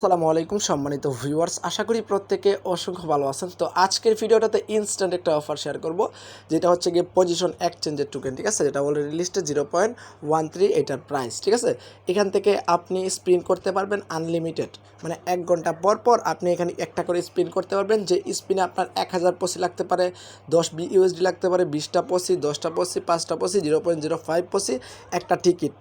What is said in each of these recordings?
আসসালামু আলাইকুম সম্মানিত ভিউয়ার্স, আশা করি প্রত্যেকে অসংখ্য ভালো আছেন। তো আজকের ভিডিওটাতে ইনস্ট্যান্ট একটা অফার শেয়ার করব, যেটা হচ্ছে গিয়ে পজিশন এক্সচেঞ্জের টোকেন। ঠিক আছে, যেটা অলরেডি লিস্টে 0.13 এটার প্রাইস। ঠিক আছে, এখান থেকে আপনি স্পিন করতে পারবেন আনলিমিটেড, মানে 1 ঘন্টা পর পর আপনি এখানে একটা করে স্পিন করতে পারবেন। যে স্পিনে আপনার 1000 পসি লাগতে পারে, 10 ইউএসডি লাগতে পারে, 20টা পসি, 10টা পসি, 5টা পসি, 0.05 পসি, একটা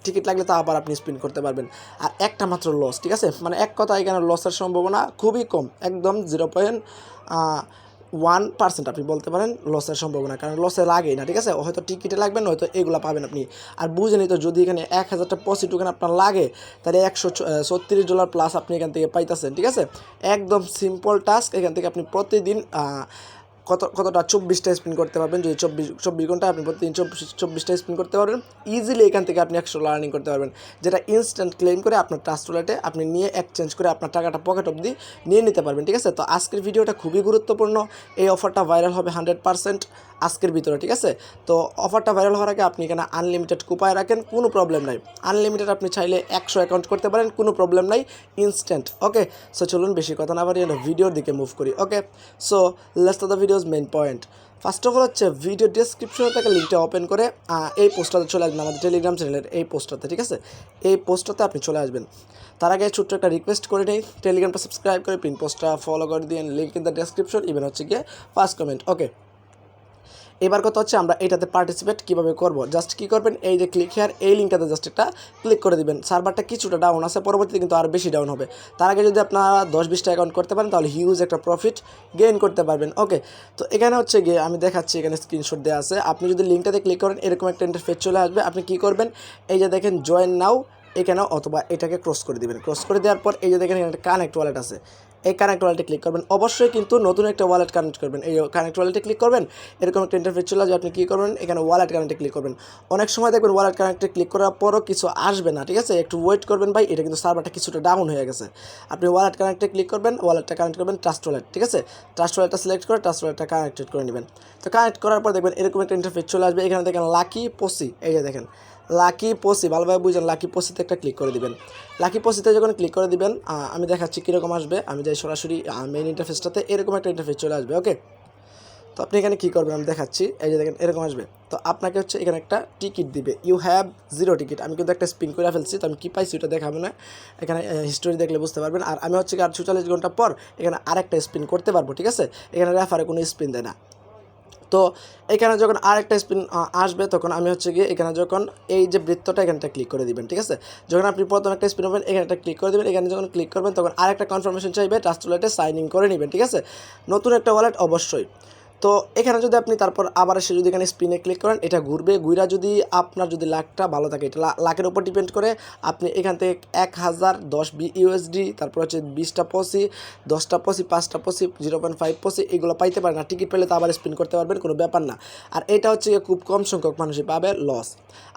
টিকিট লাগলে তো আবার আপনি স্পিন করতে পারবেন। আর একটা মাত্র লস। ঠিক আছে, মানে এক কথা এখানে লসের সম্ভাবনা খুবই কম, একদম 0.1% আপনি বলতে পারেন লসের সম্ভাবনা, কারণ লসে লাগেই না। ঠিক আছে, হয়তো টিকিটে লাগবেন, হয়তো এগুলো পাবেন আপনি। আর বুঝেনি তো, যদি এখানে 1000টা পসি টোকেন আপনার লাগে, তাহলে $136 প্লাস আপনি এখান থেকে পাইতেছেন। ঠিক আছে, একদম সিম্পল টাস্ক। এখান থেকে আপনি প্রতিদিন কতটা 24টা স্পিন করতে পারবেন। যদি চব্বিশ ঘন্টা আপনি প্রতিদিন 24টা স্পিন করতে পারবেন, ইজিলি এখান থেকে আপনি $100 আর্নিং করতে পারবেন, যেটা ইনস্ট্যান্ট ক্লেম করে আপনার ট্রাস্ট ওয়ালেটে আপনি নিয়ে এক্সচেঞ্জ করে আপনার টাকাটা পকেট অবধি নিয়ে নিতে পারবেন। ঠিক আছে, তো আজকের ভিডিওটা খুবই গুরুত্বপূর্ণ। এই অফারটা ভাইরাল হবে 100% আজকের ভিতরে। ঠিক আছে, তো অফারটা ভাইরাল হওয়ার আগে আপনি এখানে আনলিমিটেড কুপায় রাখেন, কোনো প্রবলেম নাই। আনলিমিটেড আপনি চাইলে 100 অ্যাকাউন্ট করতে পারেন, কোনো প্রবলেম নাই, ইনস্ট্যান্ট। ওকে, সো চলুন বেশি কথা না বাড়িয়ে ভিডিওর দিকে মুভ করি। Okay, so let's the video's main point. First of all হচ্ছে ভিডিও ডিসক্রিপশনে থেকে লিঙ্কটা ওপেন করে এই পোস্টটাতে চলে আসবেন, আমাদের টেলিগ্রাম চ্যানেলের এই পোস্টটাতে। ঠিক আছে, এই পোস্টটাতে আপনি চলে আসবেন। তার আগে ছোট্ট একটা রিকোয়েস্ট করে নেই, টেলিগ্রামটা সাবস্ক্রাইব করে পিন পোস্টটা ফলো করে দিন, link in the description, even হচ্ছে গিয়ে ফার্স্ট কমেন্ট। ওকে, এবার কথা হচ্ছে আমরা এটাতে পার্টিসিপেট কীভাবে করব। জাস্ট কী করবেন, এই যে ক্লিক হেয়ার, এই লিঙ্কটাতে জাস্ট একটা ক্লিক করে দিবেন। সার্ভারটা কিছুটা ডাউন আছে, পরবর্তীতে কিন্তু আরও বেশি ডাউন হবে। তার আগে যদি আপনারা 10-20টা অ্যাকাউন্ট করতে পারেন, তাহলে হিউজ একটা প্রফিট গেইন করতে পারবেন। ওকে, তো এখানে হচ্ছে গিয়ে আমি দেখাচ্ছি, এখানে স্ক্রিনশট দেওয়া আছে। আপনি যদি লিঙ্কটাতে ক্লিক করেন, এরকম একটা ইন্টারফেস চলে আসবে। আপনি কী করবেন, এই যে দেখেন জয়েন নাও, এখানে অথবা এটাকে ক্রস করে দিবেন। ক্রস করে দেওয়ার পর এই যে দেখেন এখানে কানেক্ট ওয়ালেট আছে, এই কানেক্ট ওয়ালেটে ক্লিক করবেন। অবশ্যই কিন্তু নতুন একটা ওয়ালেট কানেক্ট করবেন। এই কানেক্ট ওয়ালেটে ক্লিক করবেন, এরকম একটা ইন্টারফেস চলে আসবে। আপনি কী করবেন, এখানে ওয়ালেট কানেক্টে ক্লিক করবেন। অনেক সময় দেখবেন ওয়ালেট কানেক্টে ক্লিক করার পরও কিছু আসবে না। ঠিক আছে, একটু ওয়েট করবেন ভাই, এটা কিন্তু সার্ভারটা কিছুটা ডাউন হয়ে গেছে। আপনি ওয়ালেট কানেক্টে ক্লিক করবেন, ওয়ালেটটা কানেক্ট করবেন ট্রাস্ট ওয়ালেট। ঠিক আছে, ট্রাস্ট ওয়ালেটটা সিলেক্ট করে ট্রাস্ট ওয়ালেটটা কানেক্টেড করে নেবেন। তো কানেক্ট করার পর দেখবেন এরকম একটা ইন্টারফেস চলে আসবে। এখানে দেখেন লাকি পসি, এই যে দেখেন লাকি পসি, ভালোভাবে বুঝেন, লাকি পসিতে একটা ক্লিক করে দিবেন। লাকি পসিতে যখন ক্লিক করে দিবেন, আমি দেখাচ্ছি কীরকম আসবে। আমি যাই সরাসরি মেইন ইন্টারফেসটাতে, এরকম একটা ইন্টারফেস চলে আসবে। ওকে, তো আপনি এখানে কী করবেন আমি দেখাচ্ছি। এই যে দেখেন এরকম আসবে। তো আপনাকে হচ্ছে এখানে একটা টিকিট দিবে, ইউ হ্যাভ 0 টিকিট। আমি কিন্তু একটা স্পিন করে ফেলছি, তো আমি কী পাইছি ওটা দেখাবো না, এখানে হিস্টোরি দেখলে বুঝতে পারবেন। আর আমি হচ্ছে আর 46 ঘন্টা পর এখানে আরেকটা স্পিন করতে পারবো। ঠিক আছে, এখানে রেফারে কোনো স্পিন দেয় না। তো এখানে যখন আরেকটা স্পিন আসবে, তখন আমি হচ্ছে গিয়ে এখানে যখন এই যে বৃত্তটা, এখানটা ক্লিক করে দিবেন। ঠিক আছে, যখন আপনি প্রথম একটা স্পিন হবেন, এখানে একটা ক্লিক করে দেবেন। এখানে যখন ক্লিক করবেন, তখন আরেকটা কনফার্মেশন চাইবে, ট্রাস্ট ওয়ালেটে সাইন ইন করে নেবেন। ঠিক আছে, নতুন একটা ওয়ালেট অবশ্যই। তো এখানে যদি আপনি তারপর আবার এসে যদি এখানে স্পিনে ক্লিক করেন, এটা ঘুরবে। ঘুরা যদি আপনার যদি লাখটা ভালো থাকে, এটা লাখের উপর ডিপেন্ড করে। আপনি এখান থেকে 1000, 10 ইউএসডি, তারপর হচ্ছে 20টা পসি, 10টা পসি, 5টা পসি, 0.5 পসি, এগুলো পাইতে পারেন। আর টিকিট পেলে তো আবার স্পিন করতে পারবেন, কোনো ব্যাপার না। আর এটা হচ্ছে খুব কম সংখ্যক মানুষই পাবে লস।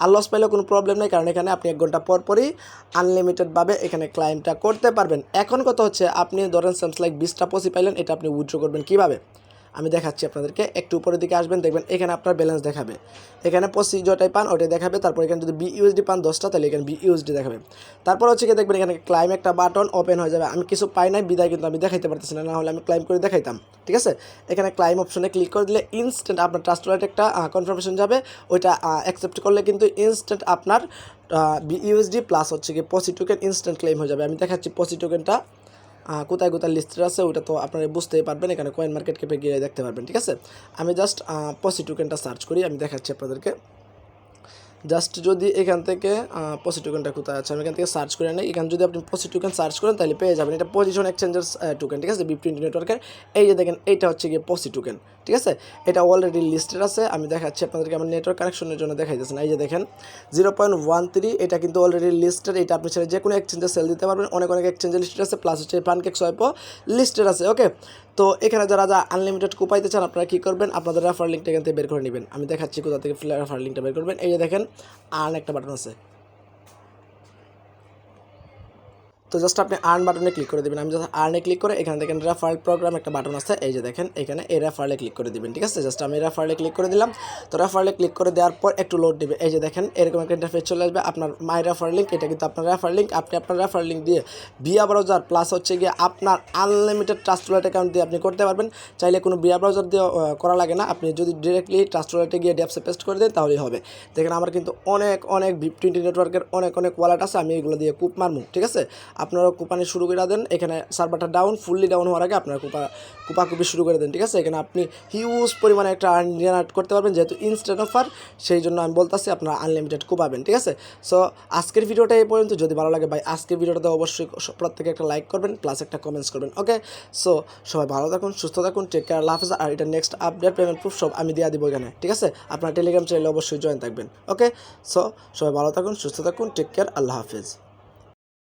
আর লস পাইলেও কোনো প্রবলেম নেই, কারণ এখানে আপনি 1 ঘন্টা পর পরই আনলিমিটেডভাবে এখানে ক্লাইমটা করতে পারবেন। এখন কথা হচ্ছে, আপনি ধরেন সামস লাইক 20টা পসি পাইলেন, এটা আপনি উইথড্র করবেন কীভাবে আমি দেখাচ্ছি আপনাদেরকে। একটু উপরের দিকে আসবেন, দেখবেন এখানে আপনার ব্যালেন্স দেখাবে। এখানে পসি যেটাই পান ওটাই দেখাবে। তারপর এখানে যদি বিইউএসডি পান 10টা, তাহলে এখানে বিইউএসডি দেখাবে। তারপর হচ্ছে কি দেখবেন এখানে ক্লাইম একটা বাটন ওপেন হয়ে যাবে। আমি কিছু পাই নাই বিদায় কিন্তু আমি দেখাইতে পারতেছি না, হলে আমি ক্লাইম করে দেখাইতাম। ঠিক আছে, এখানে ক্লাইম অপশনে ক্লিক করে দিলে ইনস্ট্যান্ট আপনার ট্রাস্ট ওয়ালেটে একটা কনফার্মেশন যাবে। ওইটা অ্যাকসেপ্ট করলে কিন্তু ইনস্ট্যান্ট আপনার বিইউএসডি প্লাস হচ্ছে কি পসি টোকেন ইনস্ট্যান্ট ক্লেম হয়ে যাবে। আমি দেখাচ্ছি পসি টোকেনটা কোথায় কোথায় লিস্টেড আছে, ওটা তো আপনারা বুঝতেই পারবেন, এখানে কয়েন মার্কেট ক্যাপে গিয়ে দেখতে পারবেন। ঠিক আছে, আমি জাস্ট পসি টোকেনটা সার্চ করি, আমি দেখাচ্ছি আপনাদেরকে। জাস্ট যদি এখান থেকে পসি টোকেনটা কোথায় আছে, আমি এখান থেকে সার্চ করে নিই। এখানে যদি আপনি পসি টোকেন সার্চ করেন, তাহলে পেয়ে যাবেন। এটা পজিশন এক্সচেঞ্জের টোকেন। ঠিক আছে, বিপ20 নেটওয়ার্কের। এই যে দেখেন এইটা হচ্ছে গিয়ে পসি টোকেন। ঠিক আছে, এটা অলরেডি লিস্টেড আছে। আমি দেখাচ্ছি আপনাদেরকে, আমার নেটওয়ার্ক কানেকশনের জন্য দেখাইতেছেন। এই যে দেখেন 0.13, এটা কিন্তু অলরেডি লিস্টেড। এটা আপনি ছেড়ে যে কোনো এক্সচেঞ্জে সেল দিতে পারবেন। অনেক এক্সচেঞ্জে লিস্টেড আছে, প্লাস হচ্ছে পানকেক সোয়াইপও লিস্টেড আছে। ওকে, তো এখানে যারা আনলিমিটেড কুপাইতে চান, আপনারা কী করবেন, আপনাদের রেফার লিঙ্কটা এখান থেকে বের করে নেবেন। আমি দেখাচ্ছি কোথা থেকে রেফার লিঙ্কটা বের করবেন। এই যে দেখেন আর্ন একটা বাটন আছে, তো জাস্ট আপনি আর্ন বাটনে ক্লিক করে দেবেন। আমি জাস্ট আর্নে ক্লিক করে এখানে দেখেন রেফারেল প্রোগ্রাম একটা বাটন আছে, এই যে দেখেন এখানে এই রেফারেলে ক্লিক করে দিবেন। ঠিক আছে, জাস্ট আমি রেফারেলে ক্লিক করে দিলাম। তো রেফারেলে ক্লিক করে দেওয়ার পর একটু লোড নেবে, এই যে দেখেন এরকম একটা ইন্টারফেস চলে আসবে। আপনার মাই রেফারেল লিঙ্ক, এটা কিন্তু আপনার রেফারেল লিঙ্ক, আপনি আপনার রেফারেল লিঙ্ক দিয়ে ভিয়া ব্রাউজার প্লাস হচ্ছে গিয়ে আপনার আনলিমিটেড ট্রাস্টওয়ালেট অ্যাকাউন্ট দিয়ে আপনি করতে পারবেন। চাইলে কোনো ভিয়া ব্রাউজার দিয়ে করা লাগে না, আপনি যদি ডিরেক্টলি ট্রাস্টওয়ালেটে গিয়ে ড্যাপসে পেস্ট করে দেন তাহলেই হবে। দেখেন আমার কিন্তু অনেক VIP20 নেটওয়ার্কের অনেক ওয়ালেট আছে, আমি এগুলো দিয়ে কুপ মারমু। ঠিক আছে, আপনারা কুপানি শুরু করে দেন। এখানে সার্ভারটা ফুললি ডাউন হওয়ার আগে আপনারা কুপাকুপি শুরু করে দেন। ঠিক আছে, এখানে আপনি হিউজ পরিমাণে একটা আর্ন জেনারেট করতে পারবেন, যেহেতু ইনস্ট্যান্ট অফার, সেই জন্য আমি বলতেছি আপনারা আনলিমিটেড কুপাবেন। ঠিক আছে, সো আজকের ভিডিওটা এই পর্যন্ত। যদি ভালো লাগে ভাই আজকের ভিডিওটাতে অবশ্যই প্রত্যেকে একটা লাইক করবেন প্লাস একটা কমেন্টস করবেন। ওকে, সো সবাই ভালো থাকুন, সুস্থ থাকুন, টেক কেয়ার, আল্লাহ হাফেজ। আর এটা নেক্সট আপডেট পেমেন্ট প্রুফ সব আমি দিয়ে দিব এখানে। ঠিক আছে, আপনার টেলিগ্রাম চ্যানেলে অবশ্যই জয়েন থাকবেন। ওকে, সো সবাই ভালো থাকুন, সুস্থ থাকুন, টেক কেয়ার, আল্লাহ হাফেজ।